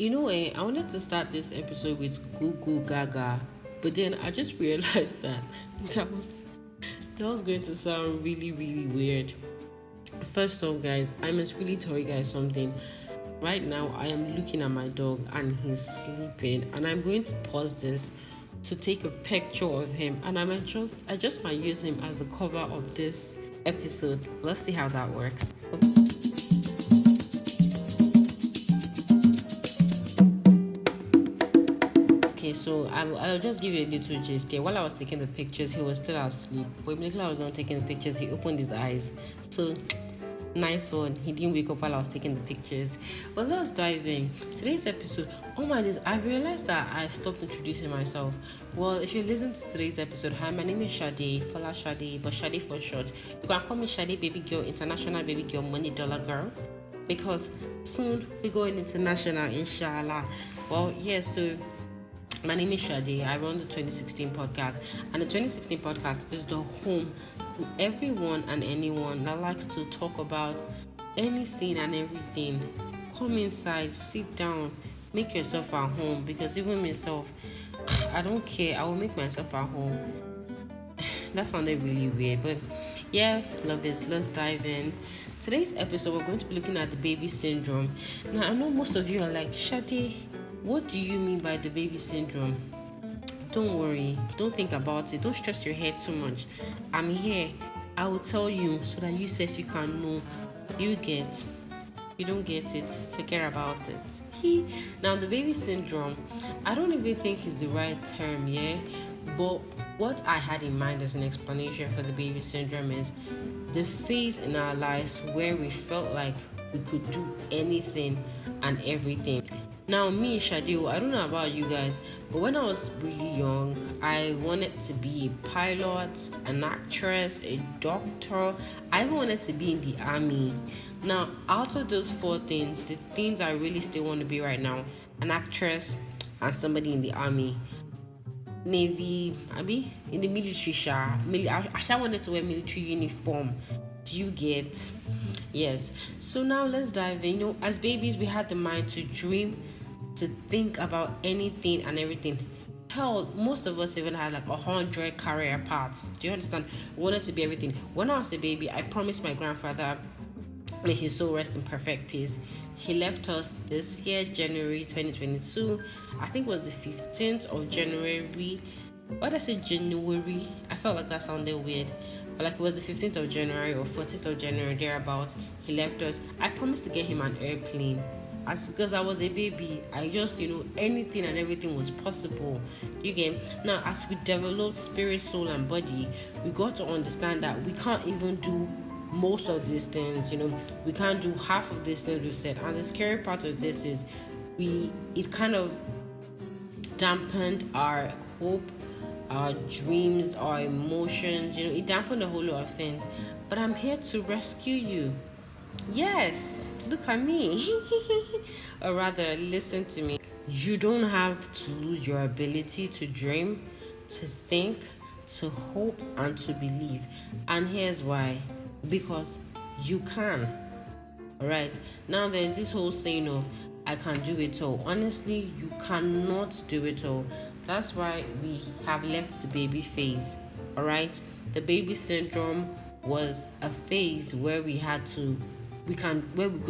I wanted to start this episode with Goo Goo Gaga, but then I just realized that that was that was going to sound really, really weird. First off, guys, I must really tell you guys something. Right now, I am looking at my dog and he's sleeping, and I'm going to pause this to take a picture of him, and I just might use him as the cover of this episode. Let's see how that works. Okay, so I'll just give you a little gist here. While I was taking the pictures, he was still asleep. But immediately I was not taking the pictures, he opened his eyes. So, nice one. He didn't wake up while I was taking the pictures. But let's dive in. Today's episode, oh my days, I realized that I stopped introducing myself. Well, if you listen to today's episode, hi, my name is Shade, Fola Shade, but Shade for short. You can call me Shade Baby Girl, International Baby Girl, Money Dollar Girl. Because soon we're going international, inshallah. Well, so my name is Shadi. I run the 2016 podcast, and the 2016 podcast is the home to everyone and anyone that likes to talk about anything and everything. Come inside, sit down, make yourself at home, because even myself, I don't care. I will make myself at home. That sounded really weird, but yeah, lovers, let's dive in. Today's episode, we're going to be looking at the baby syndrome. Now, I know most of you are like, Shadi, what do you mean by the baby syndrome? Don't worry. Don't think about it. Don't stress your head too much. I'm here. I will tell you so that you say if you can know. You get. You don't get it. Forget about it. Now, the baby syndrome, I don't even think is the right term, yeah? But what I had in mind as an explanation for the baby syndrome is the phase in our lives where we felt like we could do anything and everything. Now, me, Shadio, I don't know about you guys, but when I was really young, I wanted to be a pilot, an actress, a doctor. I even wanted to be in the army. Now, out of those four things, the things I really still want to be right now, an actress and somebody in the army. Navy, in the military, I wanted to wear military uniform. Do you get? Yes. So now let's dive in. As babies, we had the mind to dream, to think about anything and everything. Hell, most of us even had like 100 career paths. Do you understand? We wanted to be everything. When I was a baby, I promised my grandfather, may his soul rest in perfect peace. He left us this year, January 2022. I think it was the 15th of January. Why did I say January? I felt like that sounded weird. But like it was the 15th of January or 14th of January, thereabouts. He left us. I promised to get him an airplane. Because I was a baby, I just, anything and everything was possible. You get? Now, as we developed spirit, soul, and body, we got to understand that we can't even do most of these things. We can't do half of these things we've said. And the scary part of this is it kind of dampened our hope, our dreams, our emotions. It dampened a whole lot of things. But I'm here to rescue you. Yes, look at me. Or rather, listen to me. You don't have to lose your ability to dream, to think, to hope, and to believe. And here's why. Because you can. Alright? Now there's this whole saying of, I can do it all. Honestly, you cannot do it all. That's why we have left the baby phase. Alright? The baby syndrome was a phase where we could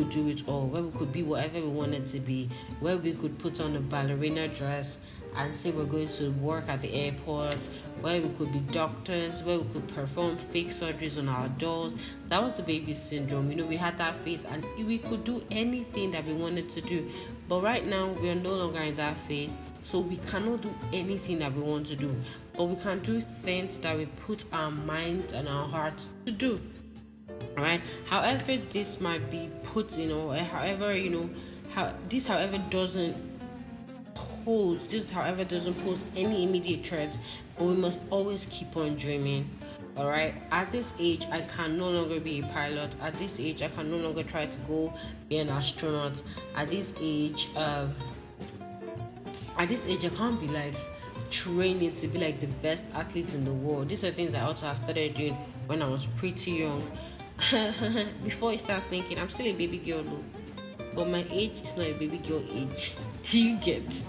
do it all, where we could be whatever we wanted to be, where we could put on a ballerina dress and say we're going to work at the airport, where we could be doctors, where we could perform fake surgeries on our dolls. That was the baby syndrome. We had that phase and we could do anything that we wanted to do. But right now, we are no longer in that phase, so we cannot do anything that we want to do. But we can do things that we put our mind and our heart to do. Alright, however this might be put, doesn't pose any immediate threat, but we must always keep on dreaming. Alright, at this age, I can no longer be a pilot. At this age, I can no longer try to go be an astronaut. At this age, I can't be like training to be like the best athlete in the world. These are things I also have started doing when I was pretty young. Before I start thinking, I'm still a baby girl though. but my age is not a baby girl age. Do you get?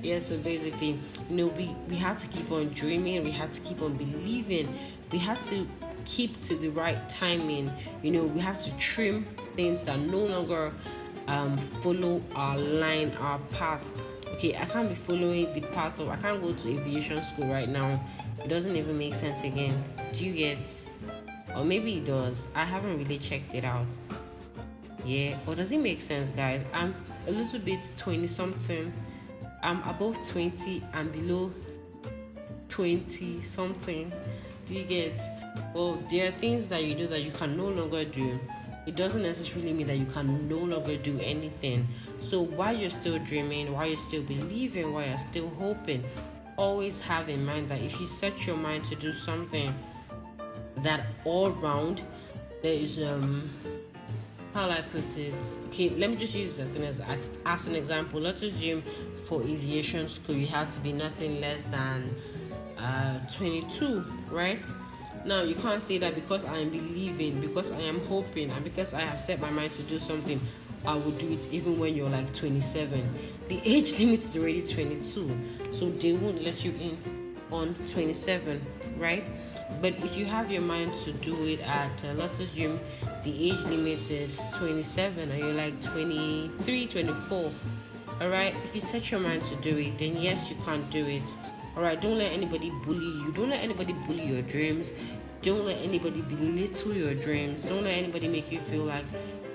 Yeah, so basically, we had to keep on dreaming, we had to keep on believing, we had to keep to the right timing. We have to trim things that no longer follow our line, our path. Okay, I can't be following the path I can't go to aviation school right now. It doesn't even make sense again. Do you get? Or maybe it does. I haven't really checked it out. Yeah, or does it make sense, guys? I'm a little bit 20 something. I'm above 20 and below 20 something. Do you get? Well, there are things that you do that you can no longer do. It doesn't necessarily mean that you can no longer do anything. So while you're still dreaming, while you're still believing, while you're still hoping, always have in mind that if you set your mind to do something, that all round there is how will I put it? Okay, let me just use this as an example. Let's assume for aviation school you have to be nothing less than 22, right? Now you can't say that because I am believing, because I am hoping, and because I have set my mind to do something, I will do it even when you're like 27. The age limit is already 22, so they won't let you in on 27, right? But if you have your mind to do it at let's assume the age limit is 27 and you're like 23, 24, all right, if you set your mind to do it, then yes, you can do it. All right, don't let anybody bully you. Don't let anybody bully your dreams. Don't let anybody belittle your dreams. Don't let anybody make you feel like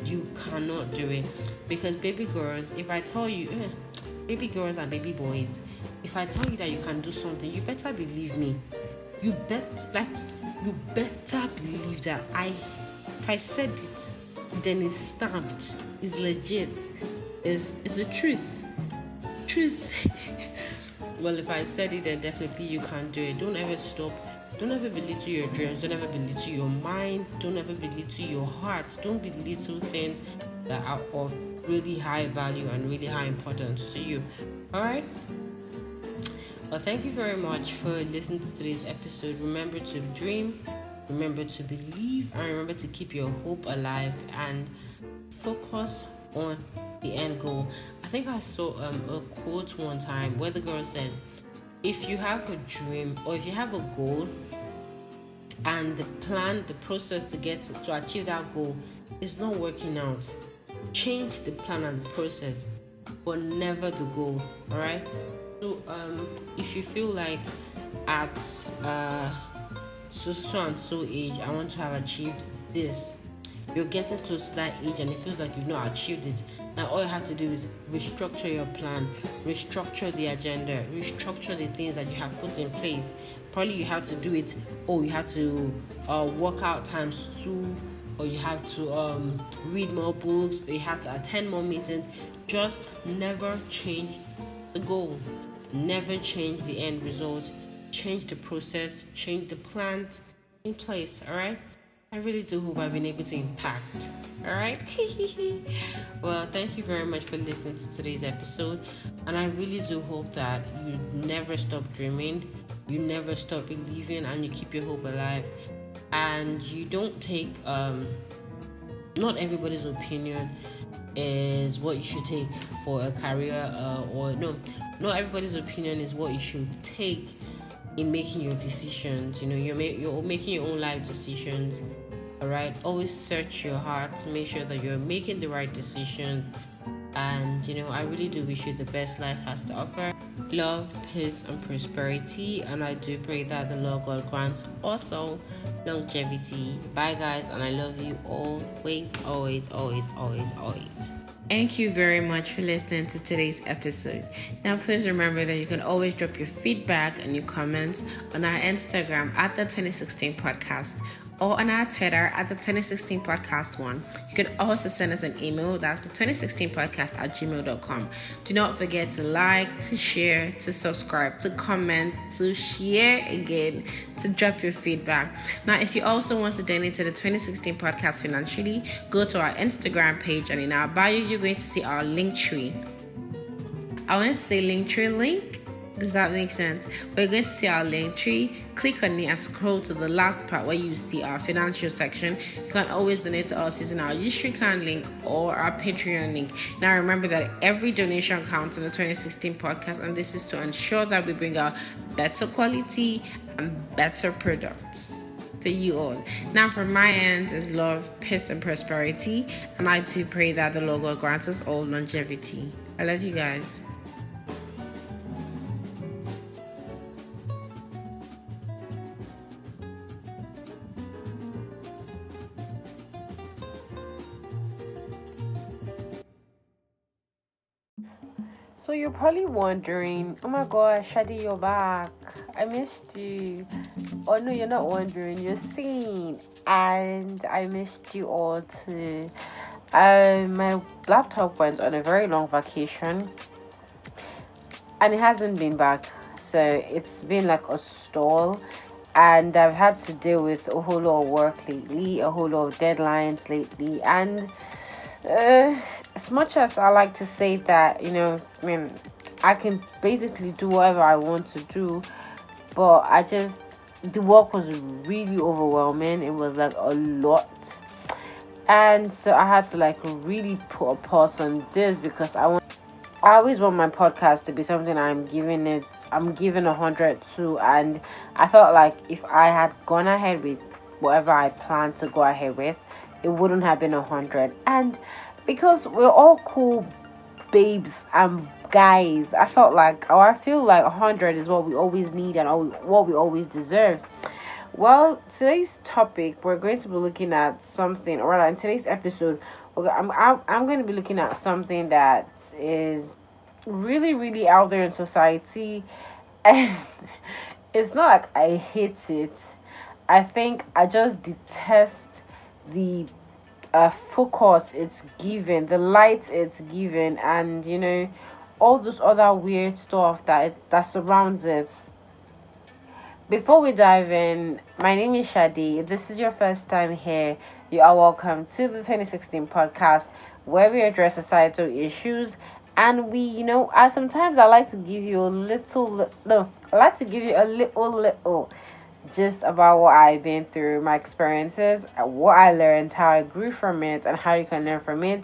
you cannot do it. Because baby girls, if I tell you, baby girls and baby boys, if I tell you that you can do something, you better believe me. You better believe that if I said it, then it's stamped, it's legit, it's the truth. Well, if I said it, then definitely you can do it. Don't ever stop. Don't ever belittle your dreams. Don't ever belittle your mind. Don't ever belittle your heart. Don't belittle things that are of really high value and really high importance to you. All right? Well, thank you very much for listening to today's episode. Remember to dream, remember to believe, and remember to keep your hope alive and focus on the end goal. I think I saw a quote one time where the girl said, if you have a dream or if you have a goal and the process to achieve that goal is not working out, change the plan and the process, but never the goal. All right. So if you feel like at so and so age I want to have achieved this, you're getting close to that age and it feels like you've not achieved it. Now all you have to do is restructure your plan, restructure the agenda, restructure the things that you have put in place. Probably you have to do it, or you have to work out times 2, or you have to read more books, or you have to attend more meetings. Just never change the goal, never change the end result. Change the process, change the plans in place. All right, I really do hope I've been able to impact. All right. Well, thank you very much for listening to today's episode, and I really do hope that you never stop dreaming, you never stop believing, and you keep your hope alive, and you don't take not everybody's opinion is what you should take for a career, not everybody's opinion is what you should take in making your decisions. You're making your own life decisions. All right, always search your heart to make sure that you're making the right decision. And I really do wish you the best life has to offer. Love, peace, and prosperity. And I do pray that the Lord God grants also longevity. Bye, guys, and I love you always, always, always, always, always. Thank you very much for listening to today's episode. Now, please remember that you can always drop your feedback and your comments on our Instagram at the 2016 podcast, or on our Twitter at the 2016 podcast 1. You can also send us an email. That's the 2016 podcast at gmail.com. Do not forget to like, to share, to subscribe, to comment, to share again, to drop your feedback. Now, if you also want to donate to the 2016 podcast financially, go to our Instagram page, and in our bio, you're going to see our link tree. I wanted to say link tree link, Does that make sense? We're going to see our link tree. Click on it and scroll to the last part where you see our financial section. You can always donate to us using our Ushrikan link or our Patreon link. Now remember that every donation counts in the 2016 podcast, and this is to ensure that we bring out better quality and better products for you all. Now from my end is love, peace and prosperity, and I do pray that the Lord will grant us all longevity. I love you guys. So you're probably wondering, oh my gosh, Shadi, you're back. I missed you. Oh no, you're not wondering, you're seeing. And I missed you all too. My laptop went on a very long vacation and it hasn't been back. So it's been like a stall. And I've had to deal with a whole lot of work lately, a whole lot of deadlines lately, and as much as I like to say that, I can basically do whatever I want to do, but the work was really overwhelming. It was like a lot, and so I had to like really put a pause on this because I always want my podcast to be something I'm giving 100 to, and I felt like if I had gone ahead with whatever I planned to go ahead with, it wouldn't have been 100. And because we're all cool babes and guys, I feel like 100 is what we always need and what we always deserve. Well, today's topic, we're going to be looking at something, or rather in today's episode, I'm going to be looking at something that is really, really out there in society, and it's not like I hate it. I think I just detest the focus it's given, the light it's given, and all those other weird stuff that surrounds it. Before we dive in, my name is Shadi. If this is your first time here, you are welcome to the 2016 podcast, where we address societal issues. And sometimes I like to give you a little just about what I've been through, my experiences, what I learned, how I grew from it, and how you can learn from it.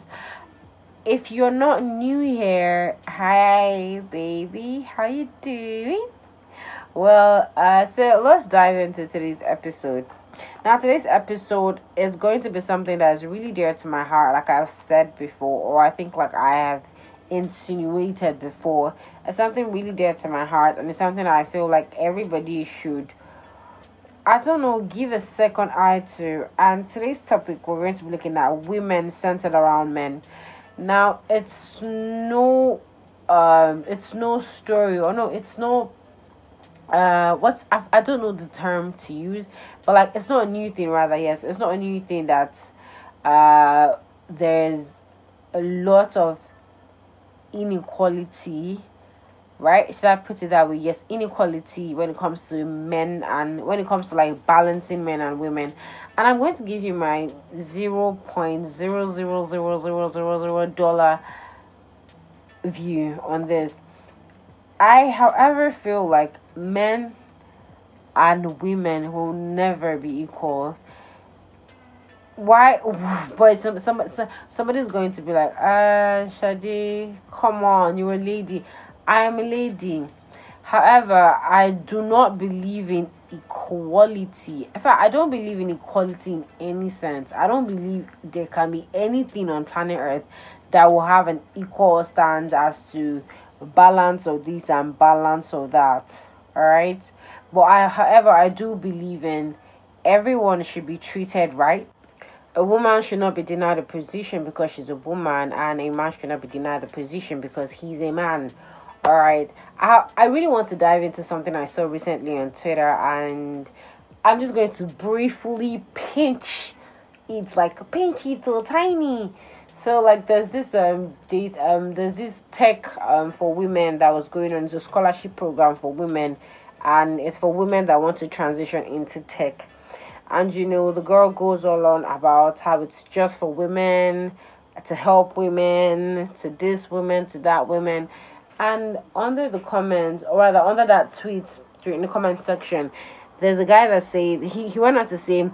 If you're not new here, hi baby, how you doing? Well, so let's dive into today's episode. Now, today's episode is going to be something that is really dear to my heart, like I've said before, or I think like I have insinuated before. It's something really dear to my heart, and it's something that I feel like everybody should, give a second eye to. And today's topic, we're going to be looking at women centered around men. Now, it's no story, or no, it's no, I don't know the term to use, but like, it's not a new thing, rather, yes, it's not a new thing that, there's a lot of inequality, right? Should I put it that way? Yes, inequality when it comes to men and when it comes to like balancing men and women. And I'm going to give you my $0.0000000 view on this. I, however, feel like men and women will never be equal. Why? But somebody's going to be like, Shadi, come on, you're a lady. I am a lady. However, I do not believe in equality. In fact, I don't believe in equality in any sense. I don't believe there can be anything on planet Earth that will have an equal stand as to balance of this and balance of that. Alright? But I do believe in everyone should be treated right. A woman should not be denied a position because she's a woman, and a man should not be denied a position because he's a man. Alright, I really want to dive into something I saw recently on Twitter, and I'm just going to briefly pinch it so tiny. So like there's this there's this tech for women that was going on. It's a scholarship program for women, and it's for women that want to transition into tech. And the girl goes all on about how it's just for women, to help women, to this women, to that women. And under the comments, or rather under that tweet, in the comment section, there's a guy that said, he went on to say,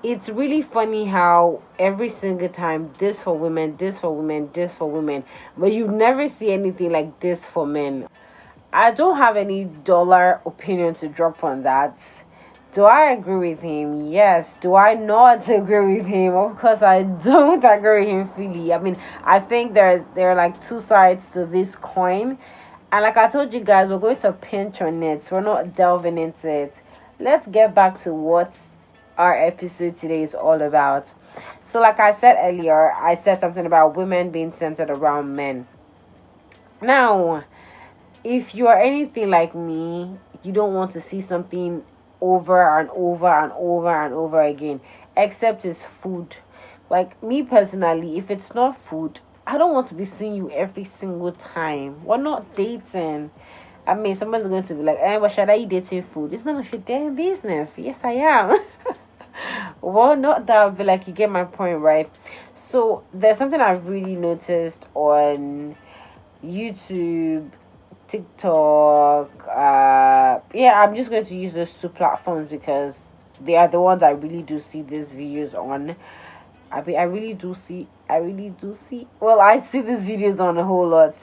it's really funny how every single time this for women, this for women, this for women, but you never see anything like this for men. I don't have any dollar opinion to drop on that. Do I agree with him? Yes. Do I not agree with him? Of course I don't agree with him fully. I mean, I think there are like two sides to this coin. And like I told you guys, we're going to pinch on it. We're not delving into it. Let's get back to what our episode today is all about. So like I said earlier, I said something about women being centered around men. Now, if you are anything like me, you don't want to see something over and over and over and over again, except it's food. Like me personally, if it's not food, I don't want to be seeing you every single time. We're not dating. I mean, somebody's going to be like, but should I eat dating food? It's none of your damn business. Yes, I am. Well, not that, but like, you get my point, right? So there's something I've really noticed on YouTube, TikTok. Yeah, I'm just going to use those two platforms because they are the ones I really do see these videos on. I really do see. Well, I see these videos on a whole lot,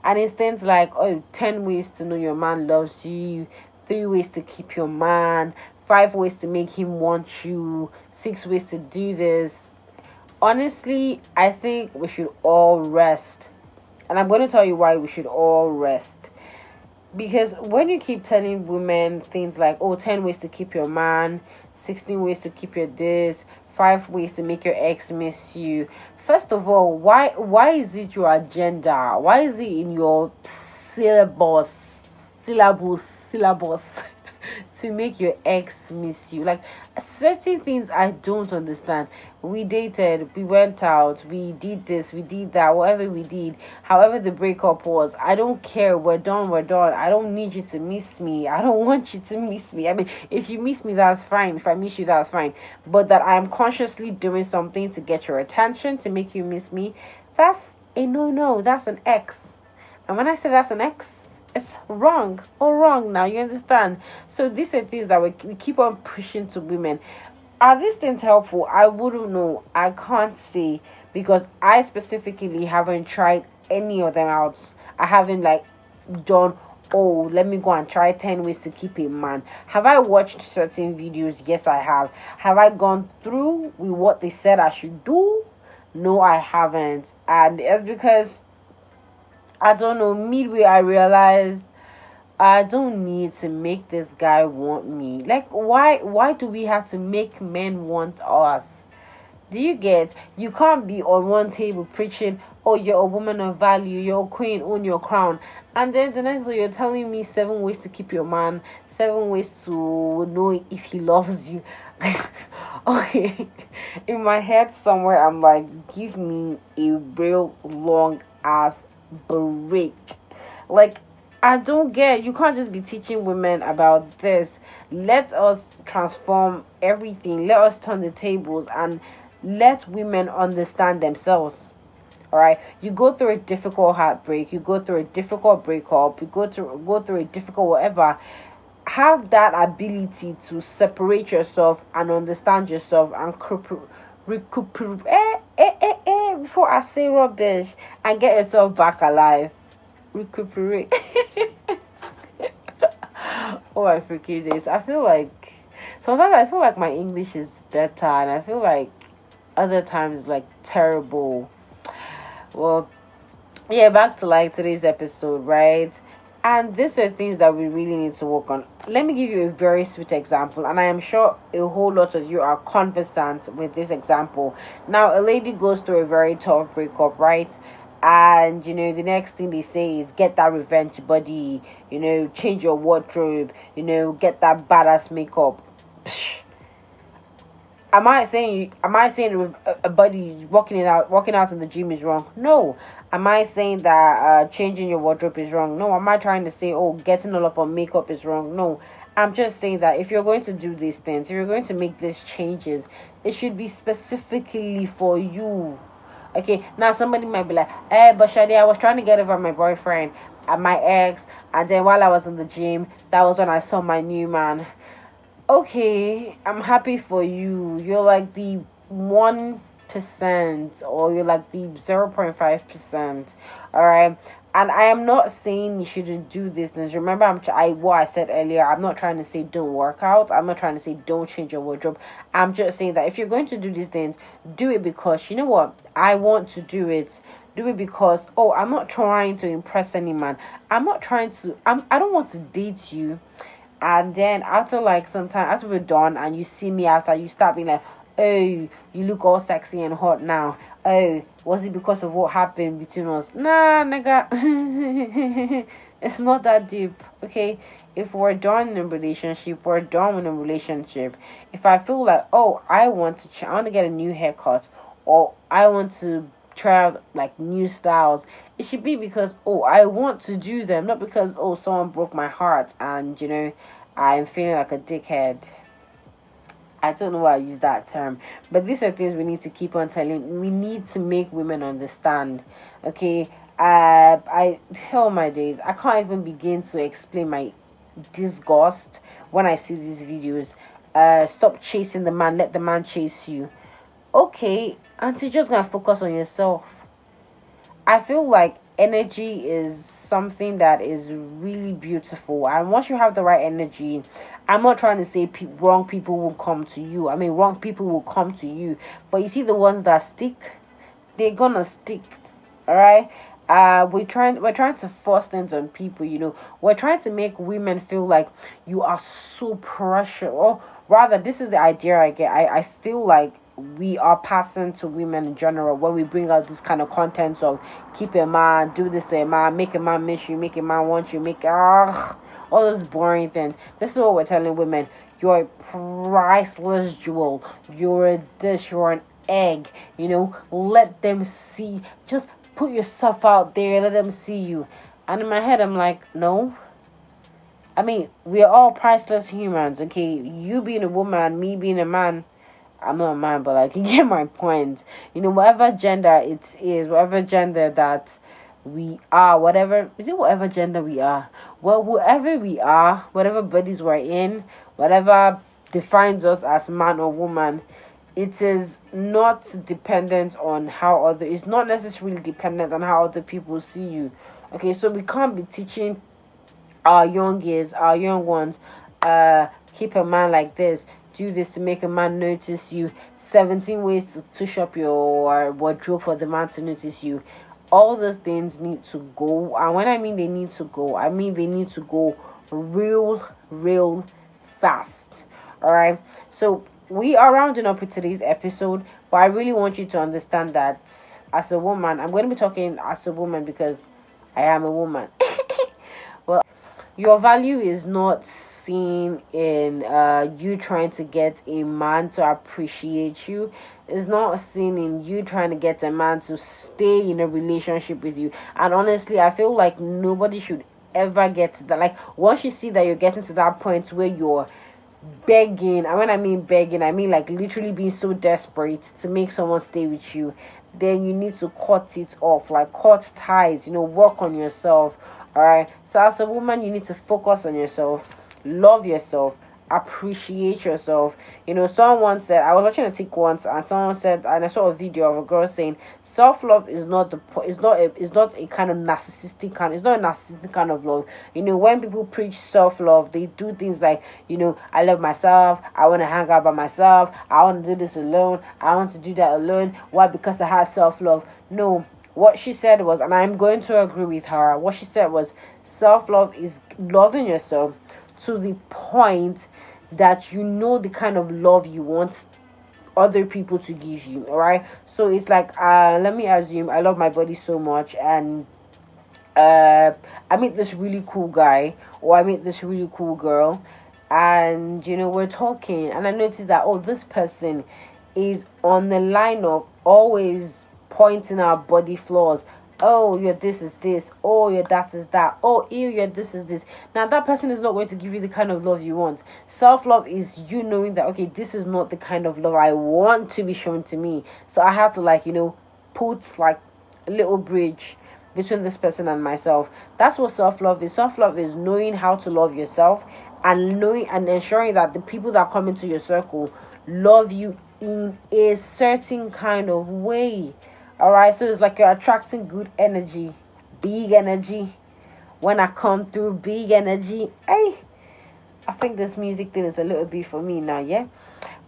and it's things like, 10 ways to know your man loves you, 3 ways to keep your man, 5 ways to make him want you, 6 ways to do this. Honestly, I think we should all rest. And I'm going to tell you why we should all rest. Because when you keep telling women things like, 10 ways to keep your man, 16 ways to keep your this, 5 ways to make your ex miss you. First of all, why is it your agenda? Why is it in your syllabus to make your ex miss you? Like, certain things I don't understand. We dated, we went out, we did this, we did that, whatever we did, however the breakup was, I don't care. We're done. I don't need you to miss me. I don't want you to miss me. I mean, if you miss me, that's fine. If I miss you, that's fine. But that I'm consciously doing something to get your attention, to make you miss me, that's a no. That's an X. And when I say that's an X, it's wrong. All wrong now, you understand? So these are things that we keep on pushing to women. Are these things helpful? I wouldn't know. I can't say, because I specifically haven't tried any of them out. I haven't like done, let me go and try 10 ways to keep a man. Have I watched certain videos? Yes, I have. Have I gone through with what they said I should do? No, I haven't. And it's because, I don't know, midway I realized I don't need to make this guy want me. Like, why do we have to make men want us? Do you get? You can't be on one table preaching, you're a woman of value, you're a queen, own your crown, and then the next day you're telling me 7 ways to keep your man, 7 ways to know if he loves you. Okay, in my head somewhere I'm like, give me a real long ass break. Like, I don't get, you can't just be teaching women about this. Let us transform everything. Let us turn the tables and let women understand themselves. Alright? You go through a difficult heartbreak, you go through a difficult breakup, you go through a difficult whatever. Have that ability to separate yourself and understand yourself and recuperate before I say rubbish, and get yourself back alive. Recuperate. Oh, I freaking days. Sometimes I feel like my English is better, and I feel like other times like terrible. Well, yeah, back to like today's episode, right? And these are things that we really need to work on. Let me give you a very sweet example, and I am sure a whole lot of you are conversant with this example. Now, a lady goes through a very tough breakup, right? And the next thing they say is get that revenge body, change your wardrobe, get that badass makeup. Psh. Am I saying a body working out in the gym is wrong? No. Am I saying that changing your wardrobe is wrong? No. Am I trying to say getting all up on makeup is wrong? No. I'm just saying that if you're going to do these things, if you're going to make these changes, it should be specifically for you. Okay, now somebody might be like, but Shadi, I was trying to get over my boyfriend and my ex, and then while I was in the gym, that was when I saw my new man. Okay, I'm happy for you. You're like the 1%, or you're like the 0.5%. All right. And I am not saying you shouldn't do this. And remember, what I said earlier. I'm not trying to say don't work out. I'm not trying to say don't change your wardrobe. I'm just saying that if you're going to do these things, do it because you know what, I want to do it. Do it because I'm not trying to impress any man. I'm not trying to. I don't want to date you, and then after like some time, after we're done and you see me after, you start being like, oh, you look all sexy and hot now. Oh, was it because of what happened between us? Nah, nigga. It's not that deep. Okay, if we're done in a relationship, we're done in a relationship. If I feel like, I want to I want to get a new haircut, or I want to try out like new styles, it should be because I want to do them, not because someone broke my heart and I'm feeling like a dickhead. I don't know why I use that term, but these are things we need to keep on telling. We need to make women understand. Okay, I oh my days, I can't even begin to explain my disgust when I see these videos. Stop chasing the man, let the man chase you. Okay, aren't you just gonna focus on yourself? I feel like energy is something that is really beautiful, and once you have the right energy, I'm not trying to say wrong people will come to you. I mean, wrong people will come to you, but you see the ones that stick, they're gonna stick. All right. We're trying to force things on people. We're trying to make women feel like you are so precious, or rather, this is the idea I get. I feel like we are passing to women in general when we bring out this kind of content of keep a man, do this to a man, make a man miss you, make a man want you, all those boring things. This is what we're telling women. You're a priceless jewel. You're a dish. You're an egg. Let them see. Just put yourself out there. Let them see you. And in my head, I'm like, no. I mean, we are all priceless humans. Okay, you being a woman, me being a man. I'm not a man, but like, you get my point. Whatever gender it is, whatever gender that we are, whatever gender we are? Well, whoever we are, whatever bodies we're in, whatever defines us as man or woman, it is not dependent on it's not necessarily dependent on how other people see you. Okay, so we can't be teaching our young ones, keep a man like this, do this to make a man notice you, 17 ways to touch up your wardrobe for the man to notice you. All those things need to go, and when I mean they need to go, I mean they need to go real fast. All right, so we are rounding up with today's episode, but I really want you to understand that as a woman, I'm going to be talking as a woman because I am a woman. Well, your value is not seen in you trying to get a man to appreciate you. It's not seen in you trying to get a man to stay in a relationship with you. And honestly, I feel like nobody should ever get to that. Like, once you see that you're getting to that point where you're begging, and when I mean begging, I mean like literally being so desperate to make someone stay with you, then you need to cut it off, like cut ties, work on yourself. All right, so as a woman, you need to focus on yourself, love yourself, appreciate yourself. Someone said, I was watching a TikTok once, and someone said, and I saw a video of a girl saying, self-love is not a kind of narcissistic kind, it's not a narcissistic kind of love. When people preach self-love, they do things like, I love myself, I want to hang out by myself, I want to do this alone, I want to do that alone. Why? Because I have self-love. No, what she said was, and I'm going to agree with her, what she said was, self-love is loving yourself to the point that the kind of love you want other people to give you. All right, so it's like, let me assume I love my body so much, and I meet this really cool guy, or I meet this really cool girl, and we're talking, and I notice that this person is on the line of always pointing out body flaws. Oh, your this is this. Oh, your that is that. Oh, ew, your this is this. Now, that person is not going to give you the kind of love you want. Self-love is you knowing that, okay, this is not the kind of love I want to be shown to me. So I have to, put like a little bridge between this person and myself. That's what self-love is. Self-love is knowing how to love yourself, and knowing and ensuring that the people that come into your circle love you in a certain kind of way. All right, so it's like you're attracting good energy, big energy. When I come through, big energy. Hey, I think this music thing is a little bit for me now, yeah.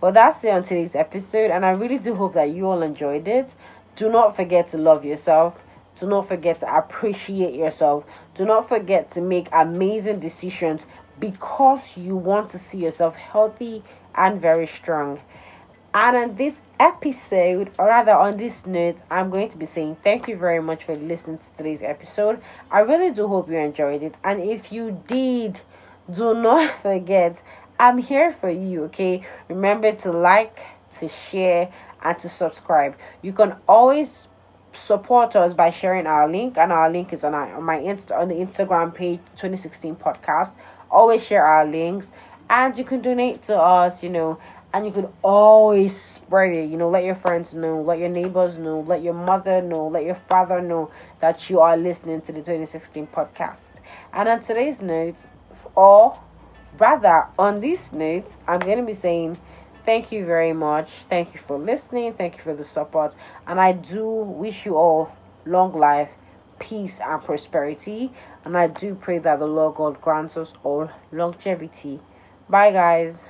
But that's it on today's episode, and I really do hope that you all enjoyed it. Do not forget to love yourself. Do not forget to appreciate yourself. Do not forget to make amazing decisions because you want to see yourself healthy and very strong. And on this episode, or rather on this note, I'm going to be saying thank you very much for listening to today's episode. I really do hope you enjoyed it. And if you did, do not forget, I'm here for you, okay? Remember to like, to share, and to subscribe. You can always support us by sharing our link, and our link is on the Instagram page, 2016 podcast. Always share our links, and you can donate to us, and you could always spread it. Let your friends know, let your neighbors know, let your mother know, let your father know that you are listening to the 2016 podcast. And on today's note, or rather on this note, I'm going to be saying thank you very much. Thank you for listening. Thank you for the support. And I do wish you all long life, peace, and prosperity. And I do pray that the Lord God grants us all longevity. Bye, guys.